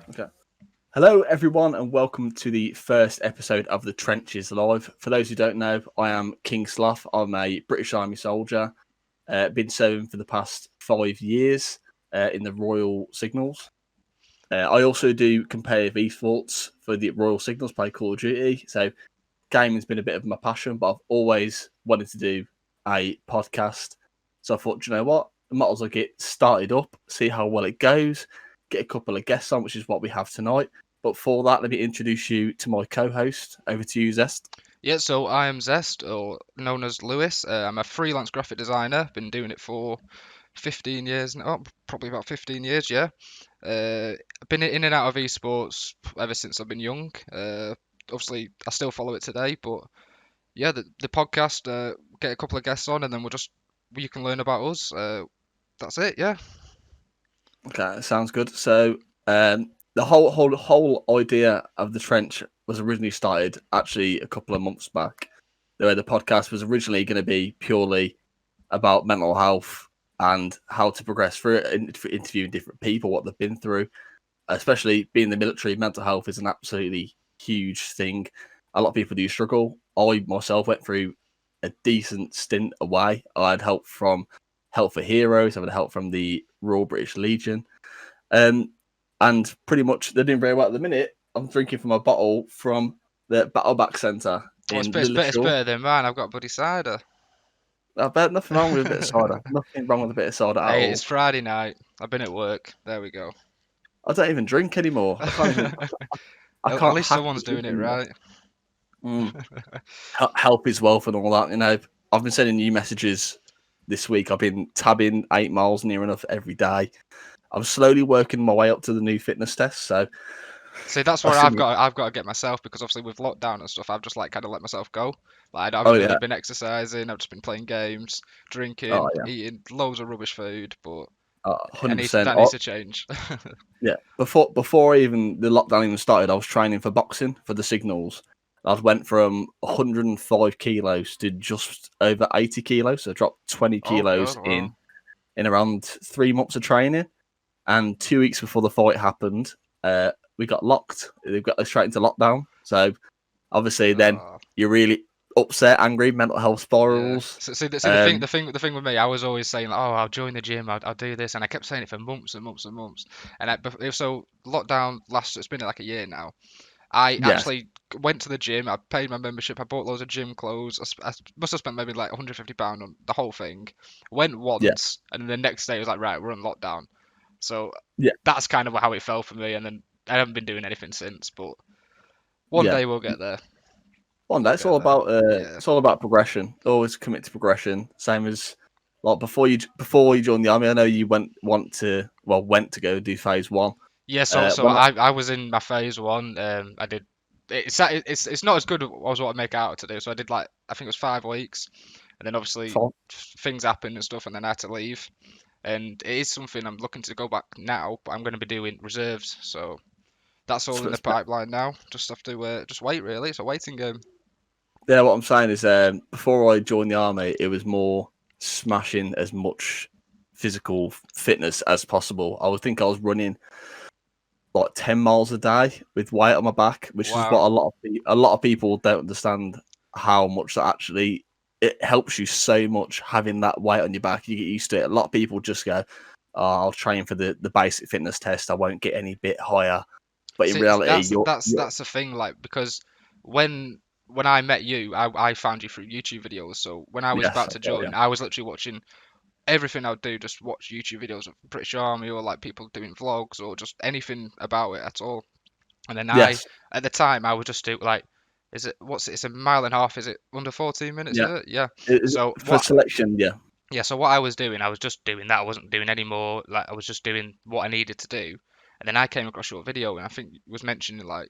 Okay. Hello, everyone, and welcome to the first episode of The Trenches Live. For those who don't know, I am King Sloth. I'm a British Army soldier. Been serving for the past 5 years in the Royal Signals. I also do competitive esports for the Royal Signals, play Call of Duty. So gaming's been a bit of my passion, but I've always wanted to do a podcast. So I thought, you know what? I might as well get started up, see how well it goes, get a couple of guests on, which is what we have tonight. But for that, let me introduce you to my co-host. Over to you, Zest. Yeah, so I am Zest, or known as Lewis. I'm a freelance graphic designer. Been doing it for 15 years now, probably about 15 years, yeah. I've been in and out of esports ever since I've been young. Obviously, I still follow it today, but yeah, the podcast, get a couple of guests on, and then you can learn about us. That's it, yeah. Okay, sounds good. So the whole idea of the trench was originally started actually a couple of months back. The podcast was originally going to be purely about mental health and how to progress through it, interviewing different people, what they've been through. Especially being in the military, mental health is an absolutely huge thing. A lot of people do struggle. I myself went through a decent stint away. I had help from Help for Heroes. I had help from the Royal British Legion. And pretty much they're doing very well at the minute. I'm drinking from a bottle from the Battleback Centre Well, in it's Lilleshall. better than mine. I've got Buddy Cider. I bet nothing wrong with a bit of cider. Nothing wrong with a bit of cider at Hey, all. it's Friday night. I've been at work. There we go. I don't even drink anymore. I can't even. I At can't least hack the someone's doing drink it anymore. right. Mm. Help is wealth and all that. You know, I've been sending you messages this week. I've been tabbing 8 miles near enough every day. I'm slowly working my way up to the new fitness test. So See, that's I where should. I've got to get myself because obviously with lockdown and stuff, I've just like kind of let myself go. Like I Oh haven't really yeah. been exercising. I've just been playing games, Oh drinking, yeah. eating loads of rubbish food. But 100%. that needs to change. Yeah. Before even the lockdown even started, I was training for boxing for the signals. I went from 105 kilos to just over 80 kilos. So I dropped 20 Oh kilos God, wow. in around 3 months of training. And 2 weeks before the fight happened, we got locked. They got us straight into lockdown. So obviously, then Uh, you're really upset, angry, mental health yeah. spirals. So, see Um, the thing with me, I was always saying, like, oh, I'll join the gym, I'll do this, and I kept saying it for months and months and months. And so lockdown last, it's been like a year now. I yes, actually went to the gym. I paid my membership. I bought loads of gym clothes. I must have spent maybe like £150 on the whole thing. Went yeah, once, and then the next day it was like, right, we're on lockdown. So yeah, that's kind of how it fell for me. And then I haven't been doing anything since. But one yeah. day we'll get there. One day We'll get there. Yeah. it's all about progression. Always commit to progression. Same as like before you joined the army. I know you went to go do phase one. Yeah. So When I was in my phase one. I did. It's not as good as what I make out to do. So I did like I think it was 5 weeks, and then obviously for, things happened and stuff, and then I had to leave. And it is something I'm looking to go back now, but I'm going to be doing reserves, so that's all in the pipeline now. Just have to just wait, really. It's a waiting game. yeah, what I'm saying is, before I joined the army, it was more smashing as much physical fitness as possible. I would think I was running like 10 miles a day with weight on my back, which is what Wow. a lot of people don't understand how much that actually it helps you so much having that weight on your back. You get used to it. A lot of people just go, oh, "I'll train for the basic fitness test. I won't get any bit higher." But in See, reality, you're that's the thing, like because when when I met you, I found you through YouTube videos. So when I was yes, about to oh, yeah, join, I was literally watching everything I would do, just watch YouTube videos of British Army or like people doing vlogs or just anything about it at all. And then yes, at the time, I would just do like, it's a mile and a half, is it under 14 minutes, yeah. is it? Yeah. So For selection, yeah, yeah, so what I was doing, I was just doing that. I wasn't doing any more, like, I was just doing what I needed to do. And then I came across your video, and I think it was mentioning, like,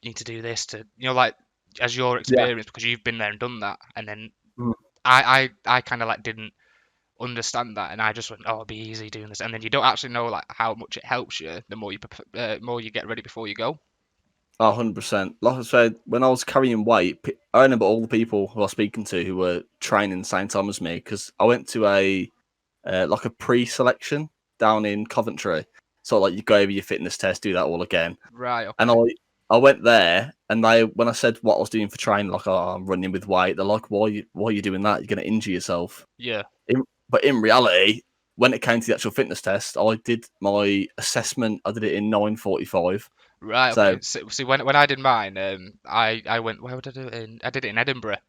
you need to do this to, like, as your yeah. experience, because you've been there and done that. And then Mm. I kind of, like, didn't understand that, and I just went, oh, it'll be easy doing this. And then you don't actually know, like, how much it helps you the more you get ready before you go. 100%. Like I said, when I was carrying weight, I remember all the people who I was speaking to who were training the same time as me because I went to a like a pre-selection down in Coventry, So like you go over your fitness test, do that all again. Right. And Okay. I went there, and when I said what I was doing for training, like, oh, I'm running with weight, they're like, why are you doing that? You're going to injure yourself. Yeah. But in reality, when it came to the actual fitness test, I did my assessment. I did it in 9:45. Right. So, Okay. So, see, when I did mine, I went. Where did I do it in? I did it in Edinburgh.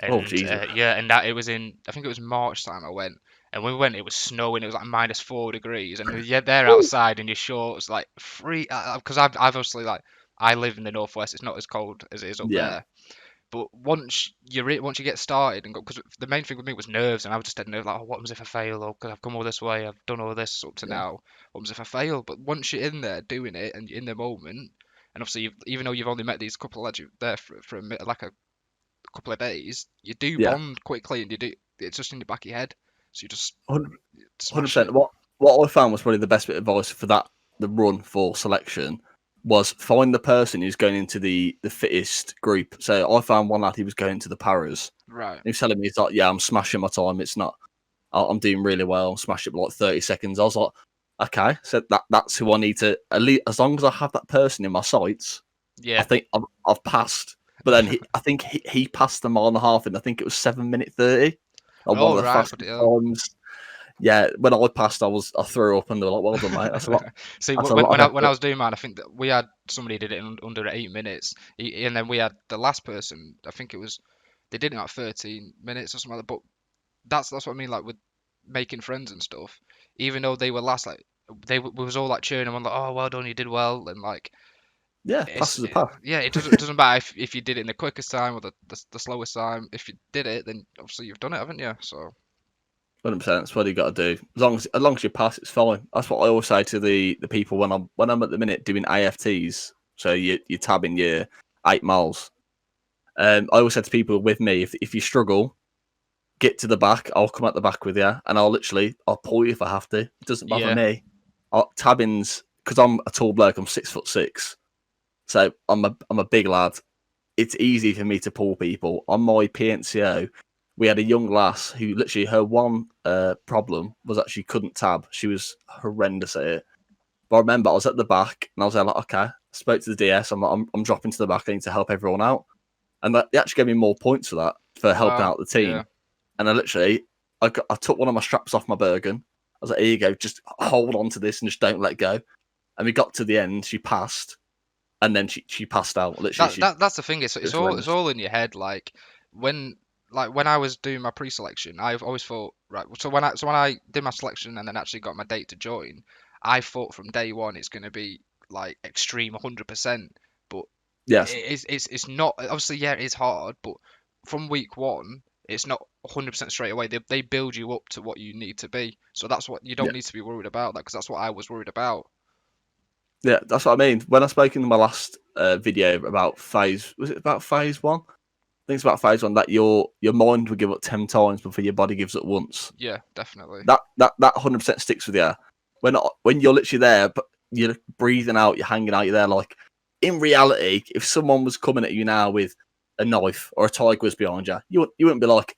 oh And Jesus, yeah, and that it was in, I think it was March time I went, and when we went, it was snowing. It was like -4 degrees, and yeah, they're Woo! outside in your shorts, like free. Because I've obviously, like, I live in the northwest. It's not as cold as it is up Yeah, there. But once you get started and go, because the main thing with me was nerves, and I was just dead nervous, like, oh, what happens if I fail? Or because I've come all this way, I've done all this up to yeah, now. What happens if I fail? But once you're in there doing it and you're in the moment, and obviously even though you've only met these couple of lads there for like a couple of days, you do yeah. bond quickly, and it's just in the back of your head, so you just 100%. smashing it. What I found was probably the best bit of advice for the run for selection was find the person who's going into the fittest group. So I found one lad, he was going to the paras. Right. He was telling me, he's like, yeah, I'm smashing my time. It's not, I'm doing really well. I'm smashing it by like 30 seconds. I was like, okay, so that's who I need to, at least, as long as I have that person in my sights, I Yeah. think I've passed. But then I think he passed the mile and a half in, I think it was 7 minute 30, like one Oh, of the right, fastest but times. Yeah, when I passed, I threw up, and they were like, "Well done, mate. That's a lot. see, That's a when lot when of I when I effort." was doing mine, I think that we had somebody did it in under 8 minutes, and then we had the last person. I think it was they did it in like 13 minutes or something like that. But that's what I mean, like with making friends and stuff. Even though they were last, like we was all like cheering them on, like, oh, well done, you did well, and like Yeah, passes a pass. yeah, it doesn't matter if you did it in the quickest time or the slowest time. If you did it, then obviously you've done it, haven't you? So 100%. That's what you got to do. As long as you pass, it's fine. That's what I always say to the people when I'm at the minute doing AFTs. So you're tabbing your 8 miles. I always said to people with me, if you struggle, get to the back. I'll come at the back with you, and I'll pull you if I have to. It doesn't bother yeah, me. Tabbings, because I'm a tall bloke. I'm 6'6", so I'm a big lad. It's easy for me to pull people. On my PNCO, we had a young lass who literally her one problem was that she couldn't tab. She was horrendous at it. But I remember I was at the back and I was there like, okay, I spoke to the DS. I'm like, I'm dropping to the back. I need to help everyone out. And they actually gave me more points for that, for helping wow, out the yeah. team. And I took one of my straps off my Bergen. I was like, here you go, just hold on to this and just don't let go. And we got to the end, she passed, and then she passed out. Literally, That's the thing. it It's was all it's horrendous. all in your head. When when I was doing my pre-selection, I've always thought, right. So when I did my selection and then actually got my date to join, I thought from day one it's going to be like extreme 100%. But Yes. it's not. Obviously, yeah, it is hard. But from week one, it's not 100% straight away. They build you up to what you need to be. So that's what you don't Yeah. need to be worried about that, because that's what I was worried about. Yeah, that's what I mean. When I spoke in my last video about was it about phase one? I think it's about phase one that your mind will give up 10 times before your body gives up once. Yeah, definitely. That 100% sticks with you. When you're literally there, but you're breathing out, you're hanging out, you're there. Like in reality, if someone was coming at you now with a knife or a tiger was behind you, you wouldn't be like,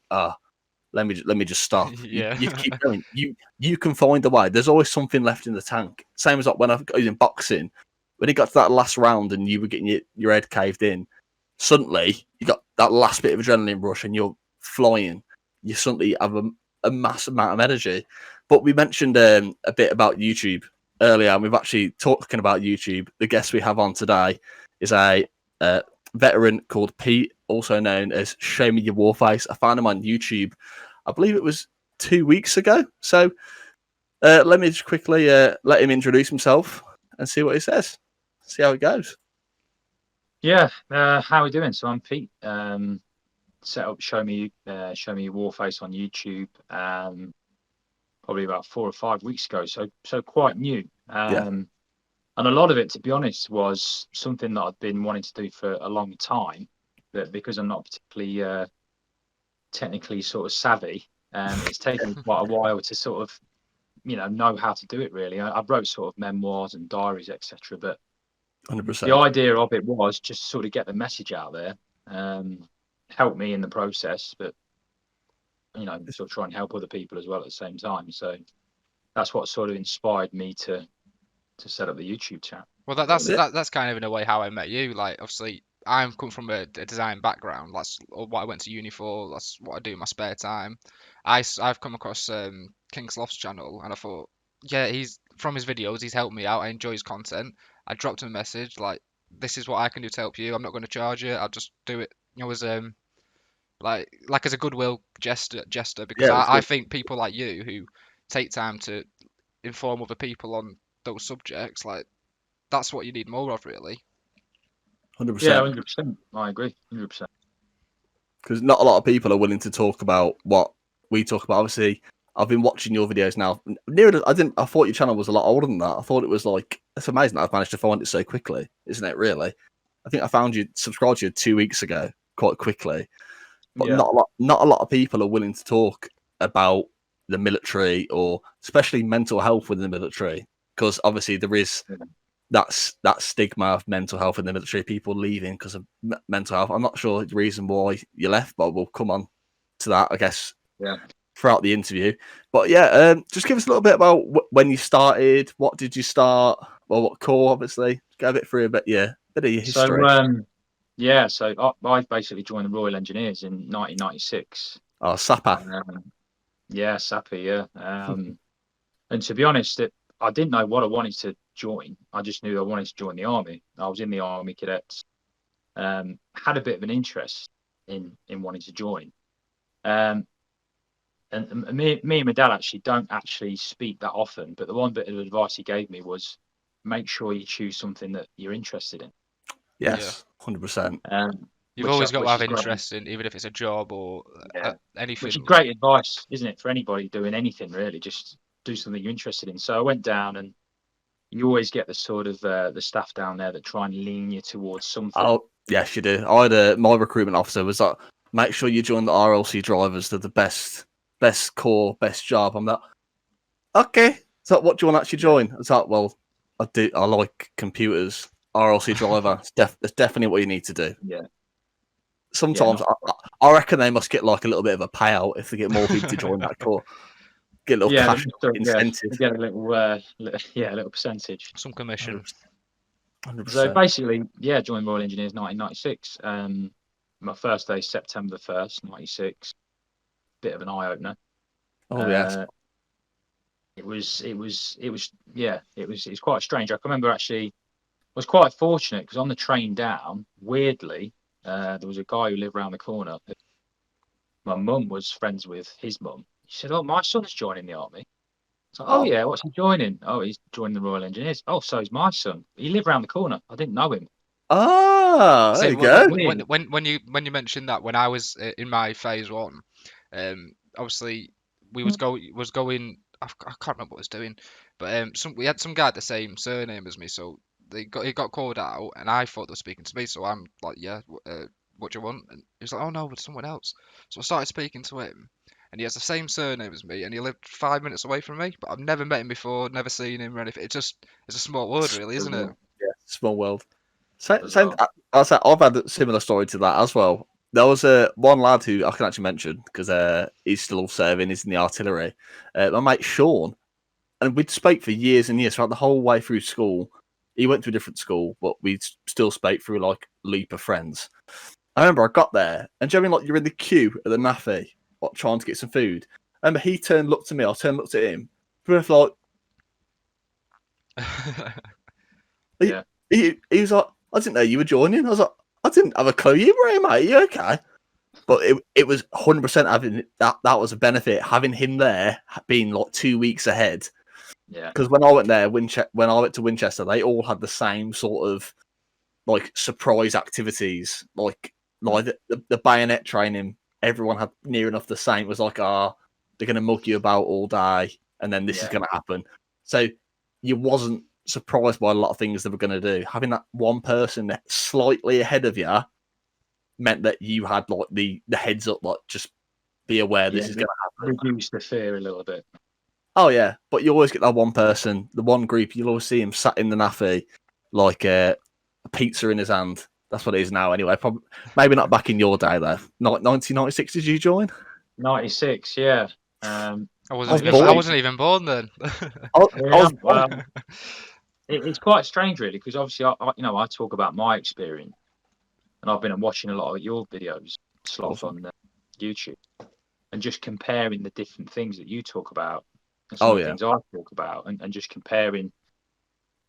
let me just stop. Yeah. You'd keep going. You can find a way. There's always something left in the tank. Same as like when I was in boxing, when it got to that last round and you were getting your head caved in, suddenly you got that last bit of adrenaline rush and you're flying. You suddenly have a massive amount of energy. But we mentioned a bit about YouTube earlier, and we've actually talking about YouTube. The guest we have on today is a veteran called Pete, also known as Show Me Your Warface. I found him on YouTube. I believe it was 2 weeks ago. So let me just quickly let him introduce himself and see what he says. See how it goes. Yeah, how are we doing? So I'm Pete. Set up Show Me Your Warface on YouTube. Probably about 4 or 5 weeks ago. So quite new. Yeah. And a lot of it, to be honest, was something that I've been wanting to do for a long time. But because I'm not particularly technically sort of savvy, it's taken me quite a while to sort of know how to do it. Really, I wrote sort of memoirs and diaries, etc. But the 100%. idea of it was just sort of get the message out there, help me in the process, but sort of try and help other people as well at the same time. So that's what sort of inspired me to set up the YouTube channel. Well, that's kind of in a way how I met you. Like, obviously, I'm come from a design background. That's what I went to uni for. That's what I do in my spare time. I've come across King Sloth's channel, and I thought, yeah, he's from his videos. He's helped me out. I enjoy his content. I dropped him a message like, this is what I can do to help you. I'm not going to charge you. I'll just do it, as like as a goodwill gesture. Because Yeah, I think people like you who take time to inform other people on those subjects, like, that's what you need more of, really. 100%. Yeah, 100%. I agree, 100%. Because not a lot of people are willing to talk about what we talk about. Obviously, I've been watching your videos now. I thought your channel was a lot older than that. I thought it was like, it's amazing that I've managed to find it so quickly, isn't it? Really, I think I found you, subscribed to you 2 weeks ago, quite quickly. But Yeah. not a lot of people are willing to talk about the military, or especially mental health within the military, because obviously there is that stigma of mental health in the military, people leaving because of mental health. I'm not sure the reason why you left, but we'll come on to that, I guess, throughout the interview. But yeah, just give us a little bit about when you started. What did you start? Well, what corps, obviously. Go a bit through a bit of your history. So I basically joined the Royal Engineers in 1996. Oh, Sapper. Sapper, yeah. And to be honest, I didn't know what I wanted to join. I just knew I wanted to join the army. I was in the army cadets. Had a bit of an interest in wanting to join. And me and my dad actually don't actually speak that often, but the one bit of advice he gave me was, make sure you choose something that you're interested in. Yes, 100%. You've always got to have interest in, even if it's a job or anything. Which is great advice, isn't it, for anybody doing anything really? Just do something you're interested in. So I went down, and you always get the sort of the staff down there that try and lean you towards something. Oh, yes, you do. I had my recruitment officer was like, make sure you join the RLC drivers. They're the best corps, best job. I'm like, okay. So what do you want to actually join? It's like, well, I like computers. RLC driver. That's definitely what you need to do. Yeah. Sometimes I reckon they must get like a little bit of a payout if they get more people to join that corps. Get a little cash incentive. Get a little percentage. Some commission. 100%. So basically, joined Royal Engineers 1996. My first day, September 1st, 96. Bit of an eye opener. Oh yes. It was quite strange. I can remember actually, I was quite fortunate because on the train down, weirdly, there was a guy who lived around the corner. My mum was friends with his mum. She said, "Oh, my son's joining the army." So, "Oh yeah, what's he joining?" "Oh, he's joining the Royal Engineers." "Oh, so is my son. He lived around the corner. I didn't know him." Ah, there you go. When you mentioned that, when I was in my phase 1, obviously we was going. I can't remember what I was doing, but we had some guy had the same surname as me, so he got called out, and I thought they were speaking to me. So I'm like, "Yeah, what do you want?" And he was like, "Oh no, with someone else." So I started speaking to him. And he has the same surname as me, and he lived 5 minutes away from me, but I've never met him before, never seen him or anything. It's a small world, really, isn't it? Yeah, small world. Same. I've had a similar story to that as well. There was one lad who I can actually mention because he's still serving. He's in the artillery. My mate Sean, and we'd spoke for years and years throughout the whole way through school. He went to a different school, but we still spoke through like a loop of friends. I remember I got there, and do you know what I mean, like you're in the queue at the NAFI, like, trying to get some food. I remember he looked at me, I looked at him. We were both like, he was like, "I didn't know you were joining." I was like, "I didn't have a clue you were here, mate. Are you okay?" But it was 100% having that was a benefit, having him there, being like 2 weeks ahead. Yeah. Because when I went there, when I went to Winchester, they all had the same sort of like surprise activities, like the bayonet training. Everyone had near enough the same. It was like, they're going to mug you about all day, and then this is going to happen. So you wasn't surprised by a lot of things they were going to do. Having that one person slightly ahead of you meant that you had like the heads up, like just be aware this is going to happen. Reduce the fear a little bit. Oh yeah, but you always get that one person, the one group. You'll always see him sat in the NAFI, like a pizza in his hand. That's what it is now, anyway. Probably, maybe not back in your day though. 1996, did you join? 96, yeah. I wasn't even born then. it's quite strange, really, because obviously, I talk about my experience, and I've been watching a lot of your videos, Sloth, Awesome. on YouTube, and just comparing the different things that you talk about and some Oh of the yeah, things I talk about, and just comparing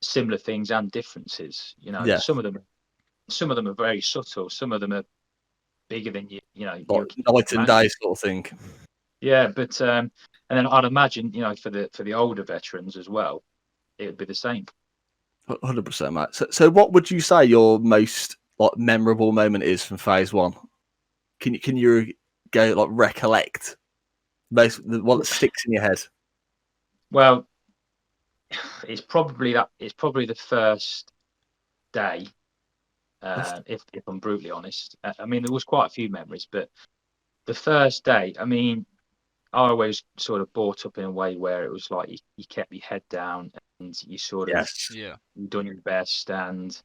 similar things and differences. yeah. Some of them are very subtle. Some of them are bigger than Like you can night and imagine. day sort of thing. Yeah, but and then I'd imagine, for the older veterans as well, it would be the same. 100%, mate. So what would you say your most like memorable moment is from phase one? Can you go like recollect the one that sticks in your head? Well, it's probably the first day. If I'm brutally honest, I mean, there was quite a few memories, but the first day, I mean, I always sort of brought up in a way where it was like you kept your head down and you sort of Yes. Yeah. done your best, and it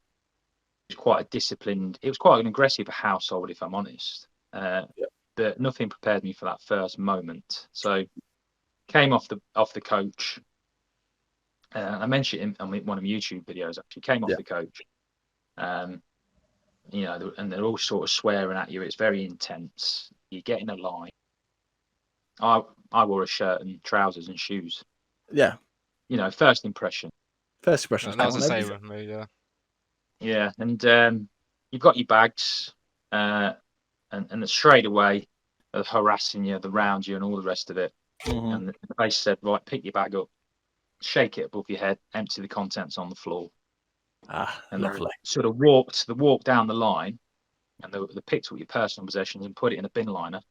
was quite a disciplined. It was quite an aggressive household, if I'm honest. Yeah. But nothing prepared me for that first moment. So came off the coach. I mentioned it in one of my YouTube videos. Actually, came off Yeah. the coach. And they're all sort of swearing at you. It's very intense. You get in a line. I wore a shirt and trousers and shoes. Yeah. First impression. First impressions That was count the on same everything. with me. Yeah. Yeah, and you've got your bags, and straight away they're harassing you, they're around you, and all the rest of it. Mm-hmm. And they said, right, pick your bag up, shake it above your head, empty the contents on the floor, and they Lovely. sort of walked down the line, and they picked up your personal possessions and put it in a bin liner.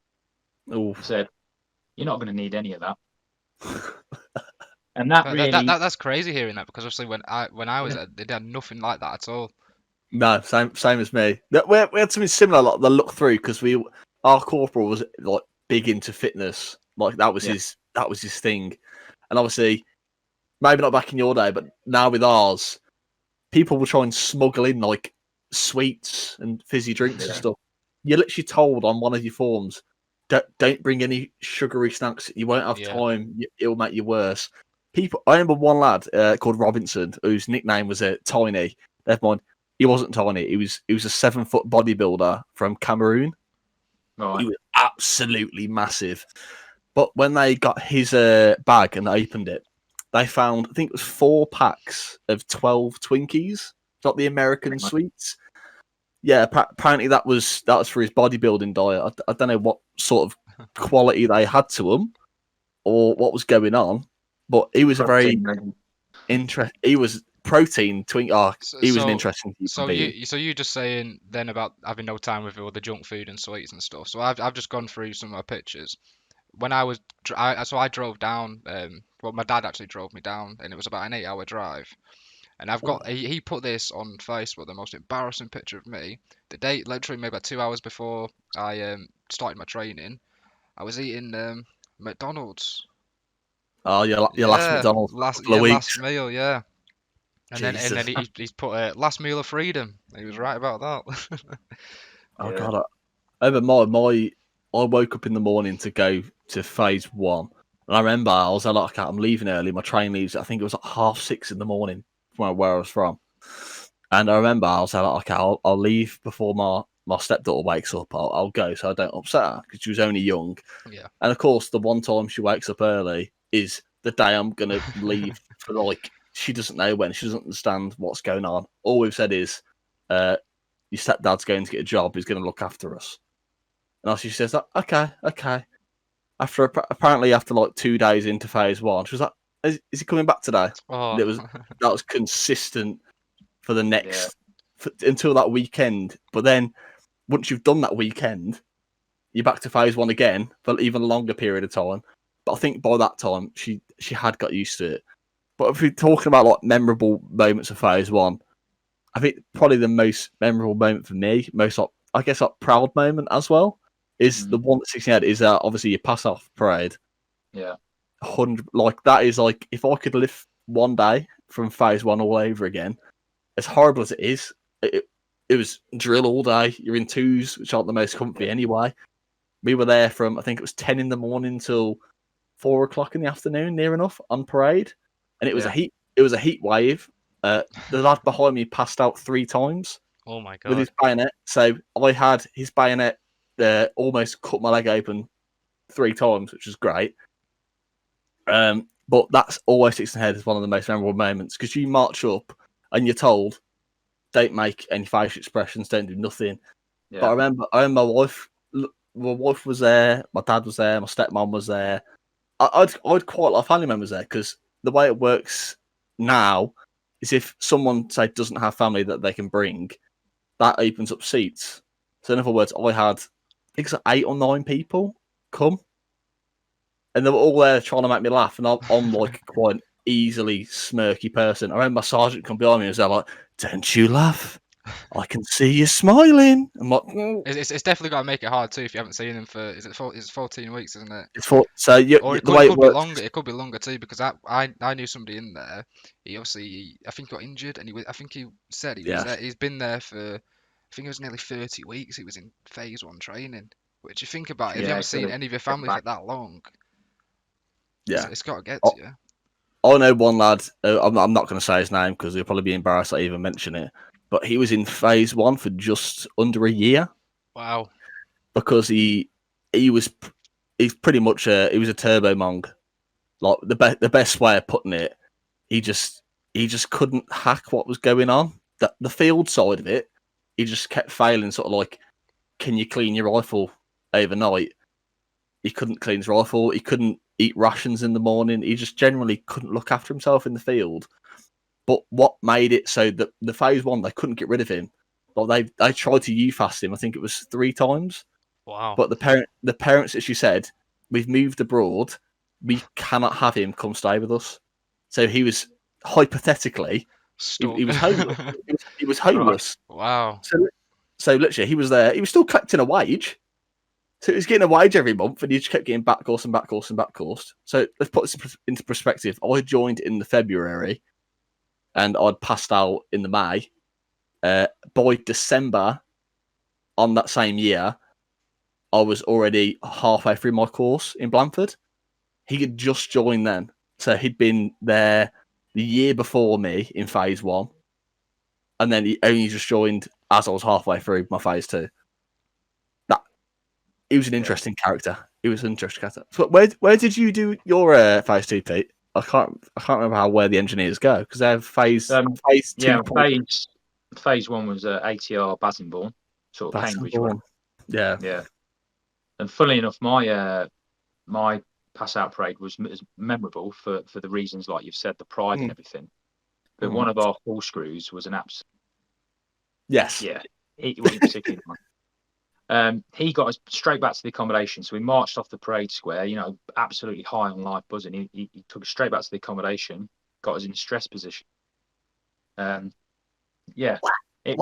Oh. Said, you're not going to need any of that. And that really, That's crazy hearing that, because obviously when I was at, they had nothing like that at all. No, same as me. We had something similar, like the look through, because our corporal was like big into fitness. Like that was Yeah. his thing. And obviously, maybe not back in your day, but now with ours, people will try and smuggle in like sweets and fizzy drinks and Yeah. stuff. You're literally told on one of your forms, don't bring any sugary snacks. You won't have Yeah. time. It'll make you worse. I remember one lad called Robinson, whose nickname was Tiny. Never mind, he wasn't tiny. He was a 7-foot bodybuilder from Cameroon. Right. He was absolutely massive. But when they got his bag and opened it, they found, I think it was 4 packs of 12 Twinkies, like the American sweets. Yeah, apparently that was for his bodybuilding diet. I don't know what sort of quality they had to him or what was going on, but he was a very he was protein twink. Oh, he was an interesting human being. So you just saying then about having no time with all the junk food and sweets and stuff. So I've just gone through some of my pictures. When I was, I drove down. Well, my dad actually drove me down, and it was about an 8-hour drive. And I've got he put this on Facebook, the most embarrassing picture of me. The day, literally maybe about 2 hours before I started my training, I was eating McDonald's. Oh, your last McDonald's couple of last weeks. meal, yeah. And Jesus. then he's put last meal of freedom. He was right about that. Oh Yeah. god. I woke up in the morning to go to phase 1. And I remember I was like, okay, I'm leaving early. My train leaves, I think it was like 6:30 in the morning from where I was from. And I remember I was like, okay, I'll leave before my stepdaughter wakes up. I'll go so I don't upset her because she was only young. Yeah. And of course, the one time she wakes up early is the day I'm going to leave for like, she doesn't know when. She doesn't understand what's going on. All we've said is, your stepdad's going to get a job. He's going to look after us. And she says, okay. Apparently after like 2 days into phase 1, she was like, is he coming back today? Oh. And that was consistent for the next until that weekend. But then once you've done that weekend, you're back to phase 1 again for an even longer period of time. But I think by that time she had got used to it. But if we're talking about like memorable moments of phase 1, I think probably the most memorable moment for me, I guess proud moment as well, is the one that sticks in your head is obviously your pass off parade. Yeah. 100, like that is like, if I could live one day from phase 1 all over again, as horrible as it is, it was drill all day. You're in twos, which aren't the most comfy anyway. We were there from, I think it was 10 in the morning till 4 o'clock in the afternoon, near enough, on parade. And it was a heat wave. the lad behind me passed out 3 times Oh my with his god. bayonet. So I had his bayonet almost cut my leg open 3 times, which was great. But that's always sticks in the head as one of the most memorable moments because you march up and you're told, don't make any facial expressions, don't do nothing. Yeah. But I remember my wife. My wife was there, my dad was there, my stepmom was there. I'd quite a lot of family members there because the way it works now is if someone say doesn't have family that they can bring, that opens up seats. So in other words, I had I think it's like 8 or 9 people come, and they were all there trying to make me laugh. And I'm like quite an easily smirky person. I remember my sergeant come behind me and was like, "Don't you laugh? I can see you smiling." I'm like, It's definitely got to make it hard too if you haven't seen him for it's 14 weeks, isn't it? It's for, so Or it the could, way it it could be works. longer. It could be longer too because I knew somebody in there. He obviously I think got injured and I think he said he was Yeah. there. He's been there for I think it was nearly 30 weeks. He was in phase 1 training. Which you think about it, if you Yeah, haven't it's seen gotta any of your get family for back. that long, Yeah, it's got to get I, to you. I know one lad. I'm not going to say his name because he'll probably be embarrassed I even mention it. But he was in phase 1 for just under a year Wow. because he's pretty much he was a turbo mong. Like the best way of putting it, he just couldn't hack what was going on. The field side of it, he just kept failing. Sort of like, can you clean your rifle overnight? He couldn't clean his rifle. He couldn't eat rations in the morning. He just generally couldn't look after himself in the field. But what made it so that the phase 1 they couldn't get rid of him? Well, they tried to UFAS him. I think it was 3 times. Wow. But the parents, as you said, we've moved abroad. We cannot have him come stay with us. So he was hypothetically Stuck. he was homeless. He was Right. homeless. Wow. So literally, he was there. He was still collecting a wage. So he was getting a wage every month, and he just kept getting back course and back course and back course. So let's put this into perspective. I joined in the February, and I'd passed out in the May. By December on that same year, I was already halfway through my course in Blandford. He had just joined then. So he'd been there the year before me in phase 1. And then he only just joined as I was halfway through my phase 2. He was an interesting character. He was an interesting character. So where did you do your phase 2, Pete? I can't remember where the engineers go because they have phase 2. Yeah, phase 1 was ATR Bassingbourne, sort of Cambridge way. Yeah. Yeah. And funnily enough, my pass out parade was memorable for the reasons like you've said, the pride and everything. But one of our full screws was an absolute. Yes. Yeah, he wasn't particularly nice. He got us straight back to the accommodation. So we marched off the parade square, absolutely high on life buzzing. He took us straight back to the accommodation, got us in a stress position. Yeah, it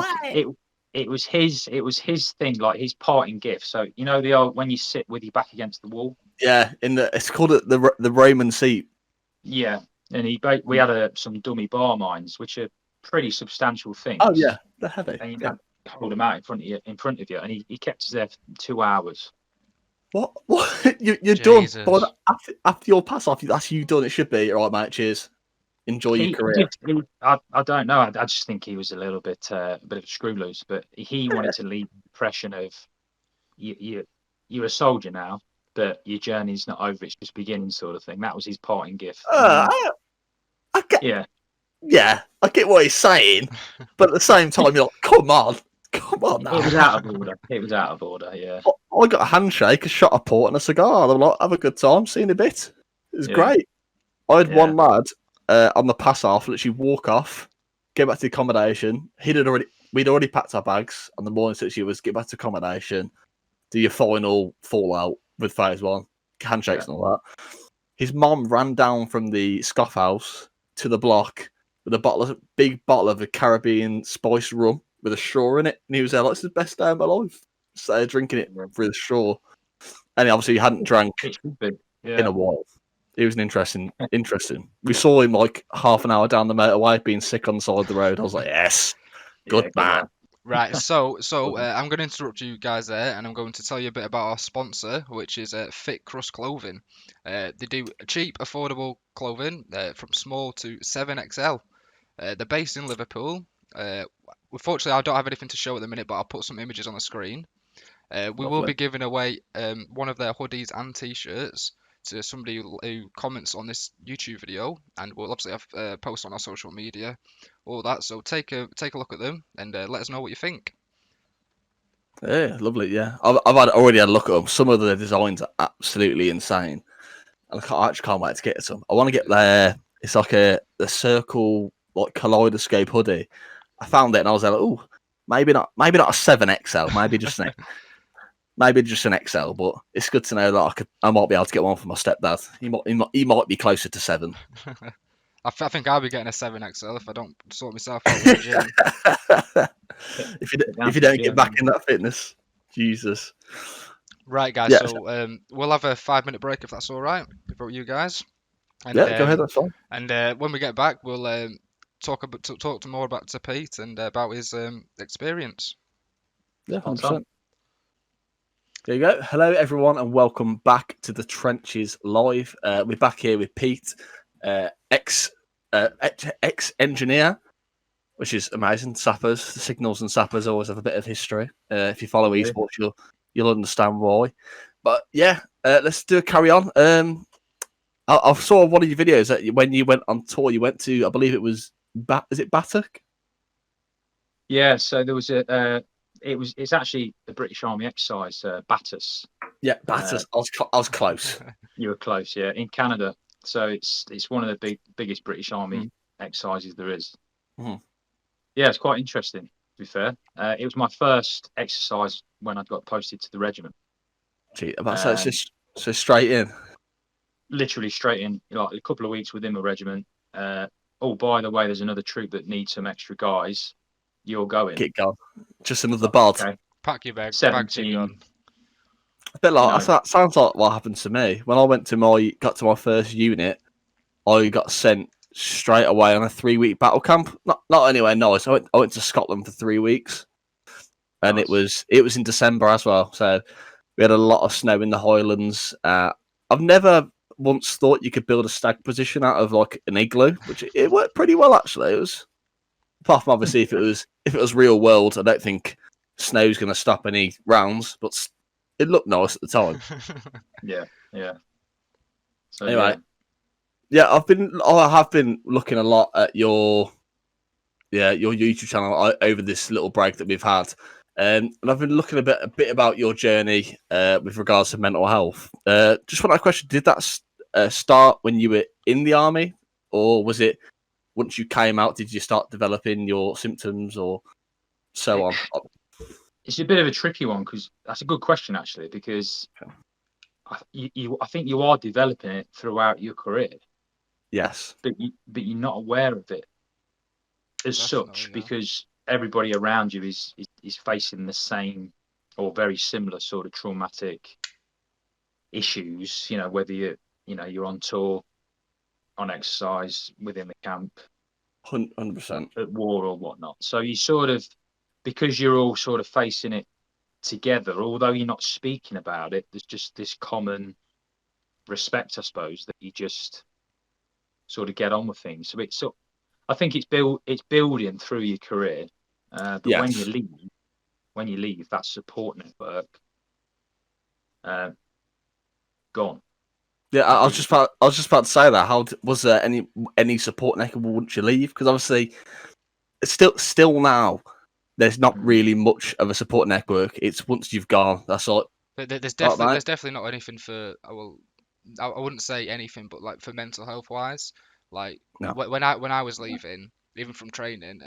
was his thing, like his parting gift. So the old when you sit with your back against the wall. Yeah, it's called the Roman seat. Yeah, and we had some dummy bar mines, which are pretty substantial things. Oh yeah, they're heavy. And you hold them out in front of you, and he kept us there for 2 hours. What? You're done. But after your pass off, that's you done. It should be all right, mate. Cheers. Enjoy your career. I don't know. I just think he was a bit of a screw loose, but he wanted to leave the impression of you're a soldier now, but your journey's not over; it's just beginning, sort of thing. That was his parting gift. I get, yeah, I get what he's saying, but at the same time, you're like, come on now. It was out of order. Yeah. I got a handshake, a shot of port, and a cigar. They were like, have a good time, see you in a bit. It was great. I had one lad on the pass off, literally walk off, get back to the accommodation. We'd already packed our bags on the morning, so she was get back to accommodation, do your final fallout with phase 1, handshakes and all that. His mom ran down from the scoff house to the block with a big bottle of a Caribbean spiced rum with a straw in it, and he was there like, "It's the best day of my life." So drinking it through the straw, and obviously he hadn't drank in a while. It was interesting. We saw him like half an hour down the motorway, being sick on the side of the road. I was like, "Yes, good man." Right, so I'm going to interrupt you guys there, and I'm going to tell you a bit about our sponsor, which is Fit Crust Clothing. They do cheap, affordable clothing from small to 7XL. They're based in Liverpool. Unfortunately, I don't have anything to show at the minute, but I'll put some images on the screen. We will Lovely. be giving away one of their hoodies and t-shirts to somebody who comments on this YouTube video, and we'll obviously have posts on our social media, all that. So take a look at them and let us know what you think. Yeah, lovely. Yeah, I've already had a look at them. Some of the designs are absolutely insane, and I actually can't wait to get some. I want to get there. It's like the circle like kaleidoscope hoodie. I found it and I was like, oh, maybe not a 7XL, maybe just an XL. But it's good to know that I might be able to get one for my stepdad. He might be closer to 7. I think I'll be getting a 7XL if I don't sort myself out with the gym. if you don't get back in that fitness, Jesus. Right, guys. Yeah. So we'll have a 5-minute break if that's all right for you guys. And, Yeah, go ahead. That's fine. And when we get back, we'll talk more about to Pete and about his experience. Yeah, 100%. There you go. Hello, everyone, and welcome back to the Trenches Live. We're back here with Pete, ex engineer, which is amazing. Sappers, the signals and sappers always have a bit of history. If you follow esports, you'll understand why. But yeah, let's do a carry on. I saw one of your videos that when you went on tour, you went to, I believe it was is it Batak? Yeah, so there was it's actually the British Army exercise, Batus. Yeah, Batak. I was close. You were close, yeah, in Canada. So it's one of the biggest British Army exercises there is. Mhm. Yeah, it's quite interesting, to be fair. It was my first exercise when I got posted to the regiment. Gee, so it's just so straight in. Literally straight in, like a couple of weeks within my regiment. Oh, by the way, there's another troop that needs some extra guys. You're going. Get going. Just another bod. Okay. Pack your bag. 17. A bit like that sounds like what happened to me when I got to my first unit. I got sent straight away on a 3-week battle camp. Not anywhere nice. I went to Scotland for 3 weeks, and Nice. it was in December as well. So we had a lot of snow in the Highlands. I've never once thought you could build a stag position out of like an igloo, which it worked pretty well actually. It was, apart from obviously if it was real world, I don't think snow's going to stop any rounds, but it looked nice at the time. Yeah. So Anyway, yeah, I have been looking a lot at your YouTube channel over this little break that we've had, and I've been looking a bit about your journey with regards to mental health. Just one question: did that start when you were in the army, or was it once you came out? Did you start developing your symptoms, or so on? It's a bit of a tricky one because that's a good question actually, because I think you are developing it throughout your career. Yes, but you're not aware of it as such, because everybody around you is facing the same or very similar sort of traumatic issues. You know, whether you're on tour, on exercise, within the camp, 100%, at war or whatnot. So you sort of, because you're all sort of facing it together, although you're not speaking about it, there's just this common respect, I suppose, that you just sort of get on with things. So I think it's building through your career, but yes. when you leave that support network, gone. Yeah, I was just about to say that. How was there any support network once you leave? Because obviously, it's still now. There's not really much of a support network. It's once you've gone. That's all. There's definitely not anything for. I wouldn't say anything, but like for mental health wise, like when I was leaving, even from training,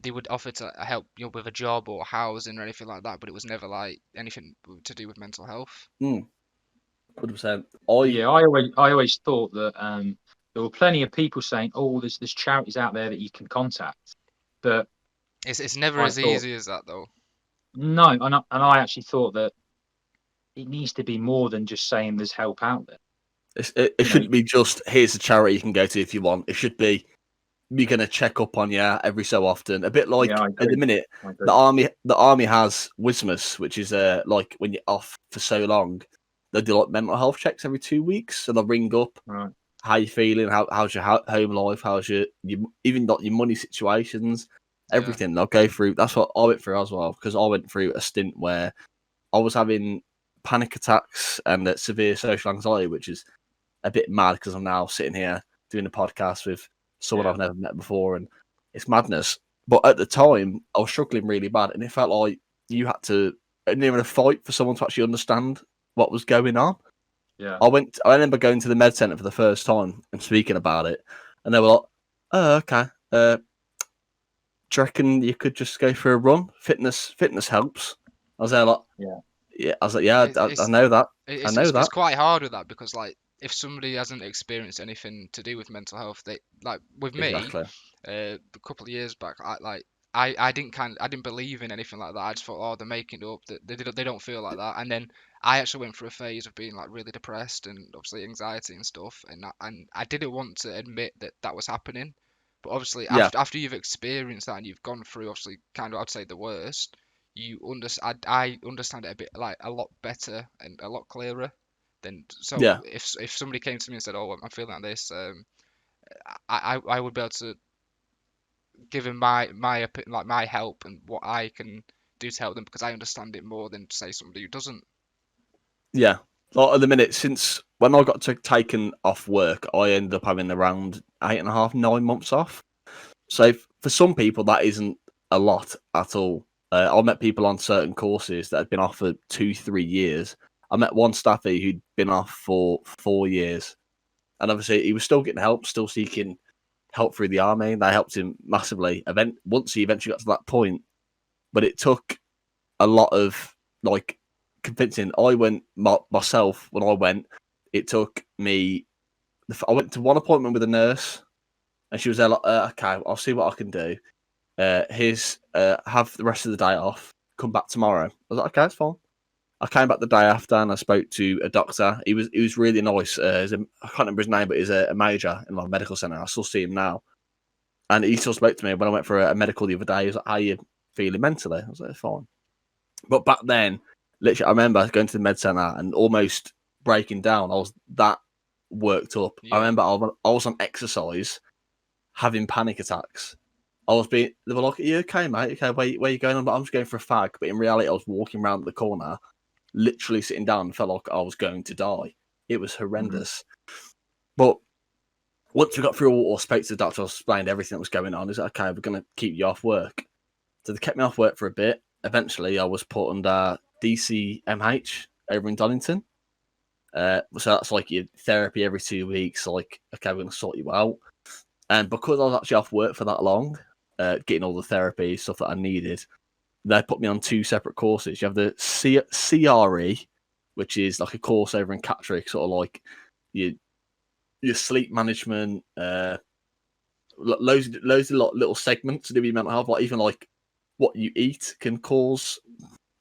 they would offer to help you with a job or housing or anything like that, but it was never like anything to do with mental health. 100%. I always thought that there were plenty of people saying, "Oh, there's charities out there that you can contact," but it's never as easy as that though. No, and I actually thought that it needs to be more than just saying there's help out there. It shouldn't be just here's a charity you can go to if you want. It should be you're going to check up on you every so often. A bit like at the minute the army has Wismas, which is like when you're off for so long, they do like mental health checks every 2 weeks, so they'll ring up. Right. how you feeling, how's your home life, how's your even not your money situations, everything. They'll go through. That's what I went through as well, because I went through a stint where I was having panic attacks and severe social anxiety, which is a bit mad because I'm now sitting here doing a podcast with someone I've never met before, and it's madness. But at the time, I was struggling really bad, and it felt like you had to near a fight for someone to actually understand what was going on. Yeah. I remember going to the med centre for the first time and speaking about it, and they were like, "Oh, okay. Do you reckon you could just go for a run? Fitness helps." I was there like, yeah. I was like, yeah, I know that. I know that. It's quite hard with that because, like, if somebody hasn't experienced anything to do with mental health, they like with me. Exactly. A couple of years back, I didn't believe in anything like that. I just thought, oh, they're making it up. That they don't feel like that. And then I actually went through a phase of being like really depressed and obviously anxiety and stuff. And I didn't want to admit that was happening. But obviously, Yeah. after you've experienced that and you've gone through obviously kind of, I'd say, the worst, I understand it a bit, like, a lot better and a lot clearer than so. Yeah. If somebody came to me and said, oh, I'm feeling like this, I would be able to give him my help and what I can do to help them, because I understand it more than, say, somebody who doesn't. Yeah. Like at the minute, since when I got taken off work, I ended up having around 8.5, 9 months off. So for some people, that isn't a lot at all. I met people on certain courses that had been off for 2-3 years. I met one staffy who'd been off for 4 years, and obviously he was still getting help, still seeking help through the army. They helped him massively. Once he eventually got to that point, but it took a lot of like convincing. I went myself when I went. It took me. I went to one appointment with a nurse, and she was there like, "Okay, I'll see what I can do. Have the rest of the day off. Come back tomorrow." I was like, "Okay, that's fine." I came back the day after and I spoke to a doctor. He was really nice. I can't remember his name, but he's a major in my medical centre. I still see him now, and he still spoke to me when I went for a medical the other day. He was like, "How you feeling mentally?" I was like, "Fine." But back then, literally, I remember going to the med centre and almost breaking down. I was that worked up. I remember I was on exercise, having panic attacks. They were like, "Are you okay, mate? Okay, where you going on?" But I'm just going for a fag. But in reality, I was walking around the corner, literally sitting down, and felt like I was going to die. It was horrendous. But once we got through or spoke to the doctor, I explained everything that was going on. Is like, okay, we're going to keep you off work. So they kept me off work for a bit. Eventually, I was put under DCMH over in Donington. So that's like your therapy every 2 weeks. Like, okay, we're going to sort you out. And because I was actually off work for that long, getting all the therapy stuff that I needed, they put me on 2 separate courses. You have the CRE, which is like a course over in Catterick, sort of like your sleep management, loads of little segments to do with your mental health, like even like what you eat can cause,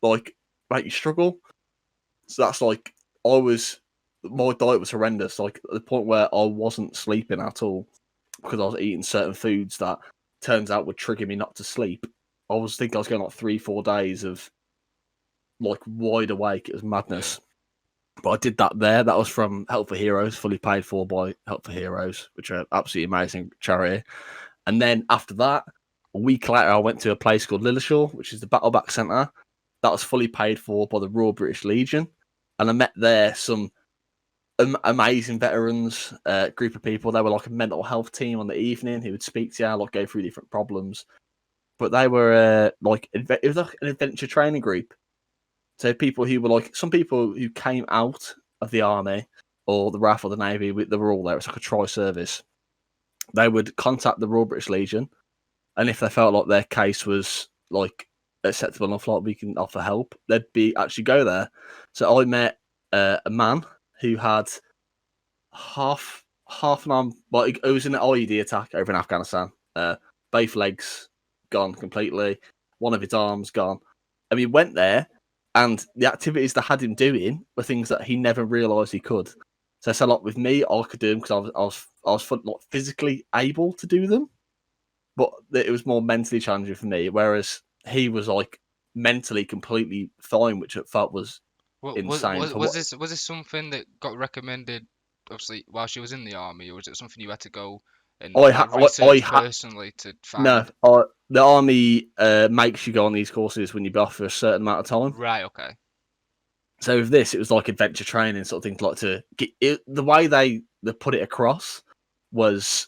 like, make you struggle. So that's like, my diet was horrendous, like at the point where I wasn't sleeping at all because I was eating certain foods that turns out would trigger me not to sleep. I was going like 3-4 days of like wide awake. It was madness. But I did that there. That was from Help for Heroes, fully paid for by Help for Heroes, which are absolutely amazing charity. And then after that, a week later, I went to a place called Lilleshall, which is the Battleback Centre. That was fully paid for by the Royal British Legion. And I met there some amazing veterans, group of people. They were like a mental health team on the evening who would speak to you, like go through different problems. But they were it was like an adventure training group. So people who were like, some people who came out of the army or the RAF or the Navy, they were all there. It's like a tri-service. They would contact the Royal British Legion, and if they felt like their case was like acceptable enough, like we can offer help, they'd be actually go there. So I met a man who had half an arm, well, it was an IED attack over in Afghanistan. Both legs gone completely, one of his arms gone. And he went there, and the activities they had him doing were things that he never realised he could. So I said, like, with me, I could do them because I was not physically able to do them, but it was more mentally challenging for me. Whereas he was like mentally completely fine, which I felt was insane. Was this something that got recommended obviously while she was in the army, or was it something you had to go and I like ha- research I personally to No, find? the army makes you go on these courses when you be off for a certain amount of time. Right. Okay. So with this, it was like adventure training sort of thing. Like to get it, the way they put it across was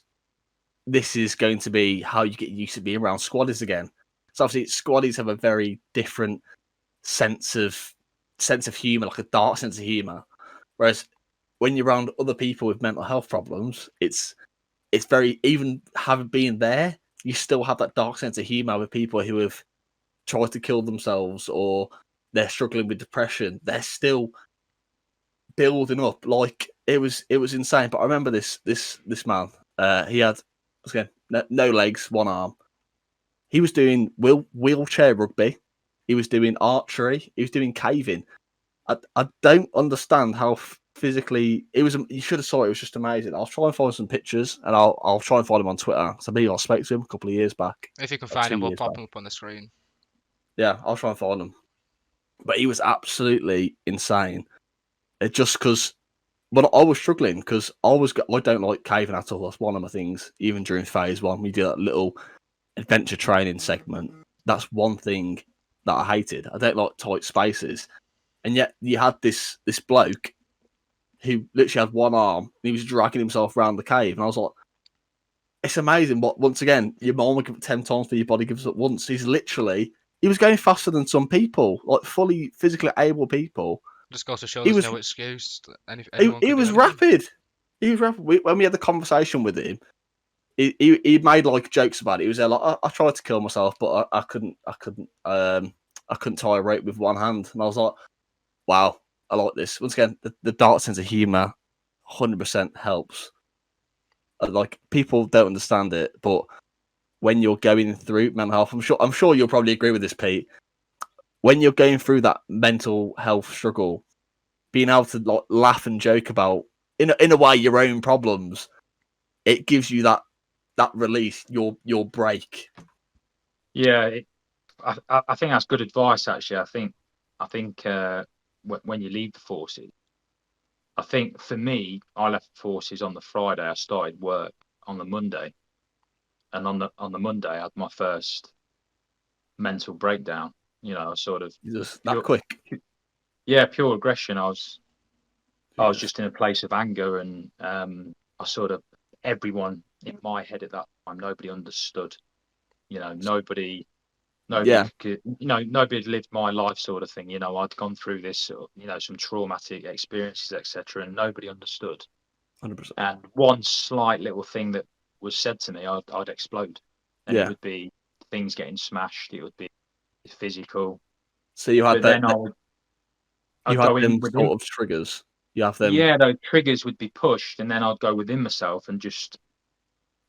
this is going to be how you get used to being around squaddies again. So obviously, squaddies have a very different sense of humor, like a dark sense of humor. Whereas when you're around other people with mental health problems, it's very, even having been there, you still have that dark sense of humor with people who have tried to kill themselves or they're struggling with depression. They're still building up. Like it was insane. But I remember this man. He had, again, no legs, one arm. He was doing wheelchair rugby. He was doing archery. He was doing caving. I don't understand how physically it was. You should have saw it. It was just amazing. I'll try and find some pictures, and I'll try and find him on Twitter. So I spoke to him a couple of years back, If you can or find him, we'll 2 years pop back. him up on the screen. Yeah, I'll try and find him. But he was absolutely insane. Just because, but I was struggling because I don't like caving at all. That's one of my things. Even during phase 1, we do that little adventure training segment. That's one thing that I hated. I don't like tight spaces. And yet you had this bloke who literally had one arm and he was dragging himself around the cave. And I was like, it's amazing. But once again, your mom will give it 10 times for your body gives it once. He was going faster than some people, like fully physically able people. Just goes to show He there's was no excuse. Anyone he can do was anything. rapid. He was rapid. When we had the conversation with him, he made like jokes about it. He was there like, I tried to kill myself, but I couldn't tie a rope with one hand. And I was like, wow, I like this. Once again, the dark sense of humor 100% helps. Like people don't understand it, but when you're going through mental health, I'm sure you'll probably agree with this, Pete. When you're going through that mental health struggle, being able to like laugh and joke about in a way your own problems, it gives you that release, your break. Yeah, I think that's good advice. Actually, I think when you leave the forces, I think for me, I left the forces on the Friday. I started work on the Monday, and on the Monday, I had my first mental breakdown. You know, sort of Just that pure, quick. pure aggression. I was Jesus. just in a place of anger, and I sort of everyone in my head at that time, nobody understood. You know, nobody Yeah, could, nobody had lived my life, sort of thing. You know, I'd gone through this, some traumatic experiences, etc., and nobody understood. 100%. And one slight little thing that was said to me, I'd explode, and it Yeah. would be things getting smashed. It would be physical. So you had But then I'd go in them within. sort of triggers. You have them. Yeah, those triggers would be pushed, and then I'd go within myself and just,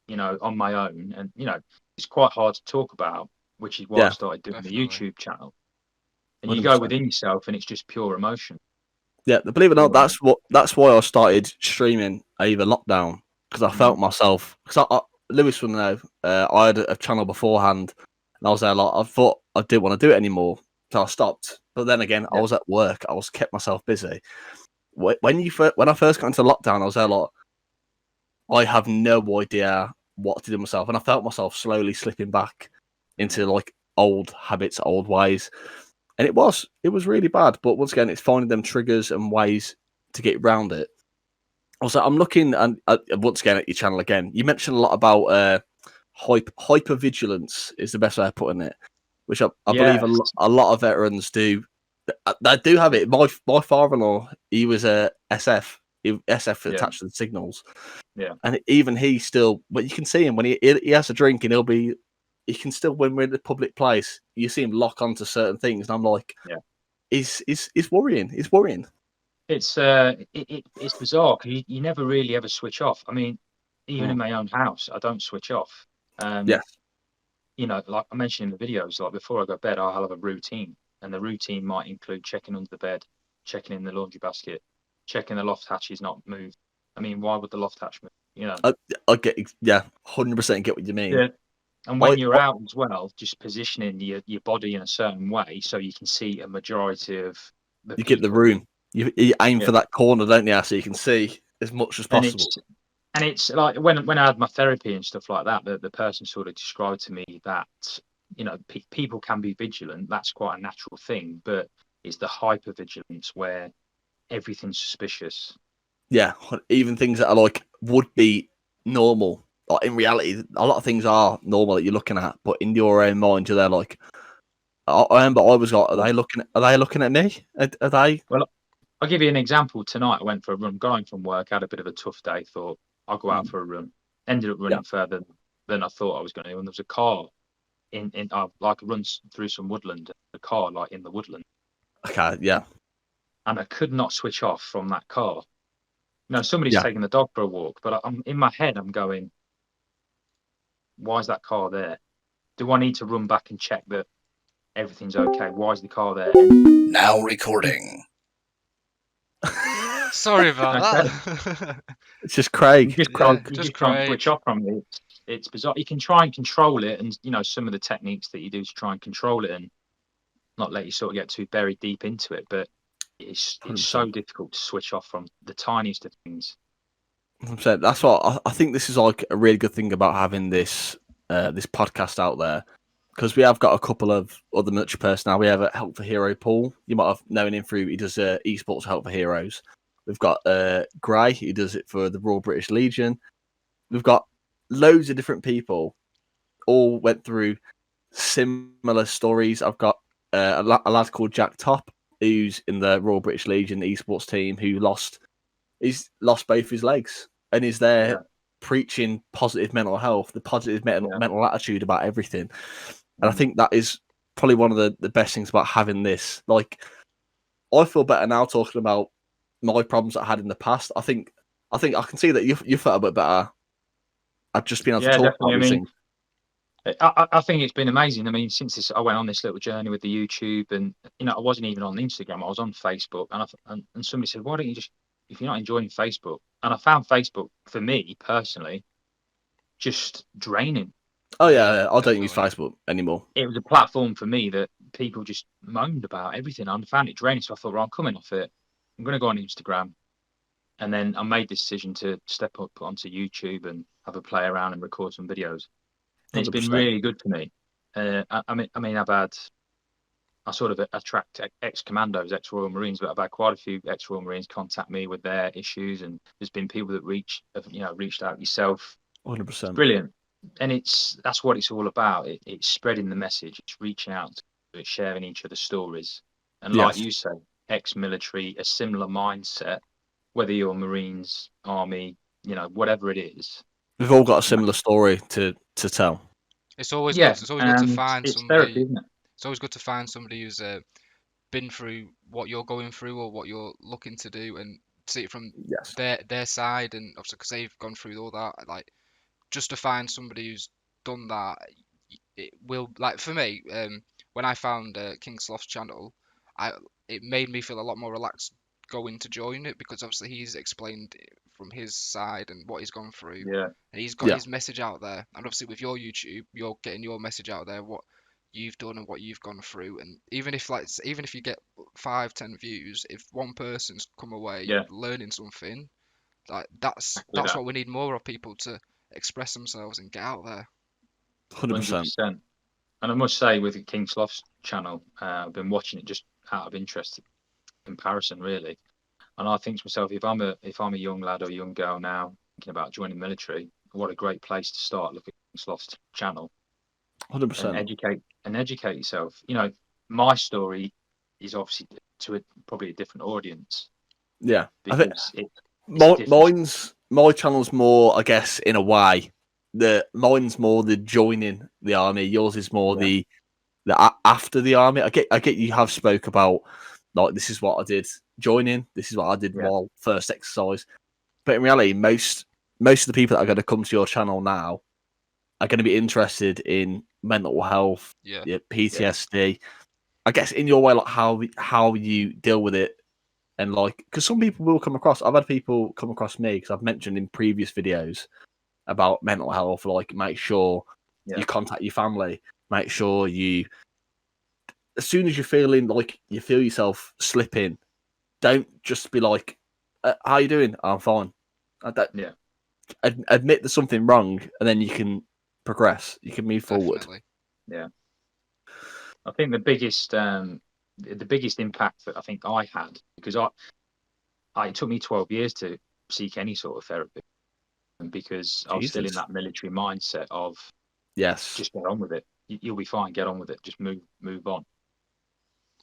on my own. And it's quite hard to talk about, which is why I Yeah, started doing the Definitely. YouTube channel. And you go 100%. within yourself, and it's just pure emotion. Yeah, believe it or not, Pure that's why I started streaming over lockdown because I felt myself. Because Lewis will know, I had a channel beforehand, and I was there like I thought I didn't want to do it anymore, so I stopped. But then again, I Yeah. was at work. I was kept myself busy. When I first got into lockdown, I was there like I have no idea what to do myself, and I felt myself slowly slipping back into like old habits, old ways. And it was really bad. But once again, it's finding them triggers and ways to get around it. Also, I'm looking and once again at your channel again. You mentioned a lot about hypervigilance is the best way of putting it, which I believe Yes. a lot of veterans do. They do have it. My father-in-law, he was a SF. SF Yeah. attached to the signals. Yeah. And even he still, but you can see him when he has a drink and he can still, when we're in a public place, you see him lock onto certain things. And I'm like, Yeah. it's worrying. It's worrying. It's it's bizarre because you never really ever switch off. I mean, even in my own house, I don't switch off. Yes. Like I mentioned in the videos, like before I go to bed, I'll have a routine, and the routine might include checking under the bed, checking in the laundry basket, checking the loft hatch is not moved. I mean, why would the loft hatch move? I get, 100% get what you mean. Yeah. And when you're out as well, just positioning your body in a certain way so you can see a majority of the you get the people. room. You aim for that corner, don't you? So you can see. as much as And possible. it's like when I had my therapy and stuff like that, the person sort of described to me that people can be vigilant. That's quite a natural thing, but it's the hypervigilance where everything's suspicious. Yeah, even things that are like would be normal. Like in reality, a lot of things are normal that you're looking at, but in your own mind, you're there like. I remember I was like, are they looking at me? Are they? Well, I'll give you an example. Tonight I went for a run, going from work, had a bit of a tough day, thought I'll go out for a run. Ended up Yeah. running further than I thought I was going to, and there was a car in like runs through some woodland, a car like in the woodland, Okay. Yeah. and I could not switch off from that car. Somebody's Yeah. taking the dog for a walk, but I'm in my head, I'm going, why is that car there? Do I need to run back and check that everything's okay? Why is the car there? Now recording. Sorry about Okay. that. It's just Craig. You just Yeah, can't, you just just can't Craig. switch off from it. It's bizarre. You can try and control it, and some of the techniques that you do to try and control it and not let you sort of get too buried deep into it. But it's 100%. so difficult to switch off from the tiniest of things. 100%. That's what I think. This is like a really good thing about having this this podcast out there, because we have got a couple of other military personnel. We have a Help for Hero Paul. You might have known him through. He does esports Help for Heroes. We've got Gray. He does it for the Royal British Legion. We've got loads of different people. All went through similar stories. I've got a lad called Jack Top, who's in the Royal British Legion esports team, who he's lost both his legs and is there Yeah. preaching positive mental health, the positive mental attitude about everything. And I think that is probably one of the best things about having this. Like, I feel better now talking about my problems that I had in the past. I think I can see that you felt a bit better. I've just been able to talk definitely. about these things. I think it's been amazing. I mean, since I went on this little journey with the YouTube, and I wasn't even on Instagram. I was on Facebook, and somebody said, "Why don't you just, if you're not enjoying Facebook?" And I found Facebook, for me personally, just draining. Oh yeah, I don't use Definitely. Facebook anymore. It was a platform for me that people just moaned about everything. I found it draining, so I thought, well, I'm coming off it. I'm going to go on Instagram, and then I made the decision to step up onto YouTube and have a play around and record some videos. And it's been 100%. really good for me. I sort of attract ex-commandos, ex-Royal Marines, but I've had quite a few ex-Royal Marines contact me with their issues, and there's been people that have reached out yourself. 100%. Brilliant, and that's what it's all about. It's spreading the message. It's reaching out, it's sharing each other's stories, and like Yes. you say, ex-military, a similar mindset. Whether you're Marines, Army, whatever it is, We've all got a similar story to tell. It's always yeah, good. It's always good to and find it's therapy, somebody. isn't it? It's always good to find somebody who's been through what you're going through or what you're looking to do, and see it from Yes. their side. And obviously, because they've gone through all that, like just to find somebody who's done that, it will, like for me. When I found King Sloth's channel, it made me feel a lot more relaxed going to join it, because obviously he's explained it from his side and what he's gone through, Yeah, and he's got Yeah. his message out there. And obviously with your YouTube, you're getting your message out there, what you've done and what you've gone through. And even if you get 5-10 views, if one person's come away yeah, learning something, like that's exactly that. what we need more of, people to express themselves and get out there. 100%. 100%. And I must say, with the King Sloth's channel, I've been watching it just out of interest comparison, really. And I think to myself, if I'm a young lad or young girl now thinking about joining the military, what a great place to start. Look at King Sloth's channel and 100%. educate yourself. My story is obviously to probably a different audience, Yeah. I think because it's a different. my channel's more, I guess, in a way. Mine's more the joining the army. Yours is more Yeah. the after the army. I get you have spoke about, like, this is what I did joining. This is what I did Yeah. while first exercise. But in reality, most of the people that are going to come to your channel now are going to be interested in mental health, Yeah. PTSD. I guess in your way, like how you deal with it. And like, because some people will come across, I've had people come across me, because I've mentioned in previous videos about mental health, like, make sure Yeah. you contact your family, make sure you, as soon as you're feeling like you feel yourself slipping, don't just be like, how you doing? I'm fine. Yeah. Admit there's something wrong, and then you can progress. You can move forward. Definitely. Yeah. I think the biggest impact that I think I had, because it took me 12 years to seek any sort of therapy, and because I was still in Jesus. that military mindset of Yes, just get on with it. You'll be fine. Get on with it. Just move on.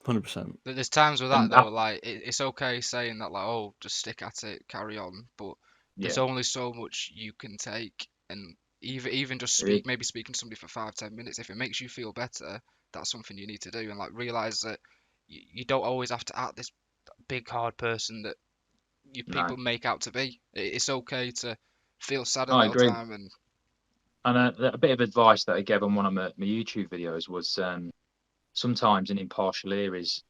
100%. But there's times with that And though, like it's okay saying that, like, oh, just stick at it, carry on. But there's yeah, only so much you can take, and even just it is. maybe speaking to somebody for 5-10 minutes, if it makes you feel better, that's something you need to do, and like realize that you don't always have to act this big hard person that you No, people make out to be. It's okay to feel sad a I little agree. time, and And a bit of advice that I gave on one of my YouTube videos was sometimes an impartial ear is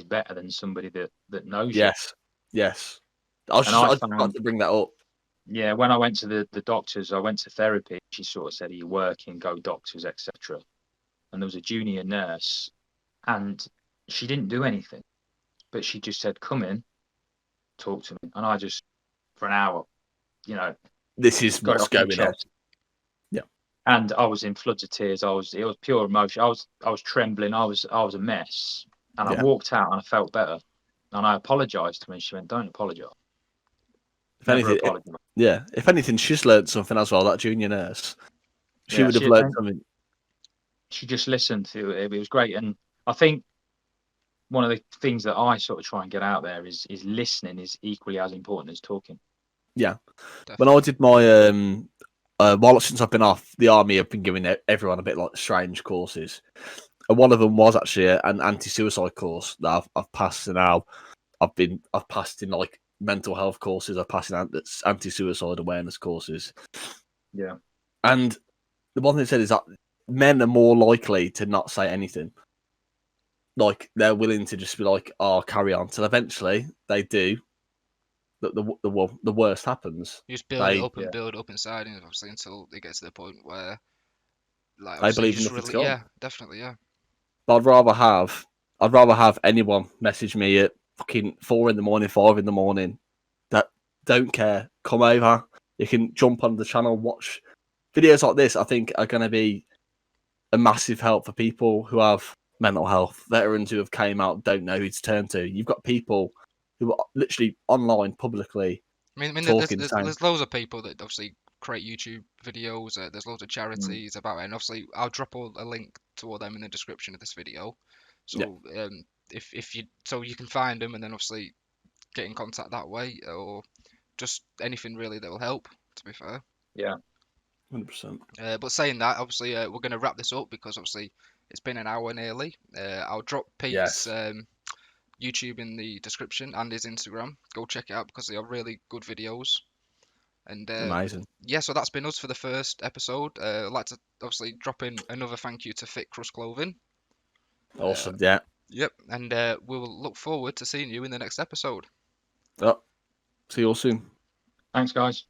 better than somebody that knows you. Yes. And I I was about found, to bring that up. yeah, when I went to the doctors, I went to therapy. She sort of said, "Are you working? Go doctors, etc." And there was a junior nurse, and she didn't do anything, but she just said, "Come in, talk to me." And I just, for an hour, you know, This is got it what's off my going on. chest. Yeah. And I was in floods of tears. It was pure emotion. I was trembling. I was a mess. And I Yeah. walked out and I felt better. And I apologized to her, and she went, "Don't apologize. If Never anything, apologize." if anything, she's learned something as well. That junior nurse, she Yeah, would have learned something. she just listened to it. It was great. And I think one of the things that I sort of try and get out there is listening is equally as important as talking. Yeah. When I definitely. did my while since I've been off the army, I've been giving everyone a bit like strange courses, and one of them was actually an anti-suicide course that I've passed. And now I've passed in like mental health courses. I've passed in anti-suicide awareness courses, Yeah. and the one thing it said is that men are more likely to not say anything. Like they're willing to just be like, "Oh, carry on," till eventually they do. The worst happens. You just build it They up and Yeah. build up inside, and obviously until it gets to the point where, like, they obviously you believe just nothing's really, gone. yeah, definitely, yeah. But I'd rather have anyone message me at fucking 4 in the morning, 5 in the morning that don't care. Come over. You can jump on the channel, watch videos like this. I think are going to be a massive help for people who have mental health, veterans who have came out, don't know who to turn to. You've got people who are literally online publicly I mean, talking, saying, there's loads of people that obviously create YouTube videos. There's loads of Mm. charities about it, and obviously I'll drop a link to all them in the description of this video. yeah, So if you so you can find them, and then obviously get in contact that way, or just anything really that will help. To be fair. Yeah. 100%. But saying that, obviously we're going to wrap this up because obviously it's been an hour nearly. I'll drop Pete's Yes, YouTube in the description and his Instagram. Go check it out because they are really good videos. And amazing. yeah, so that's been us for the first episode. I'd like to obviously drop in another thank you to Fit Crust Clothing. Awesome, yeah. Yep, and we will look forward to seeing you in the next episode. Oh, see you all soon. Thanks, guys.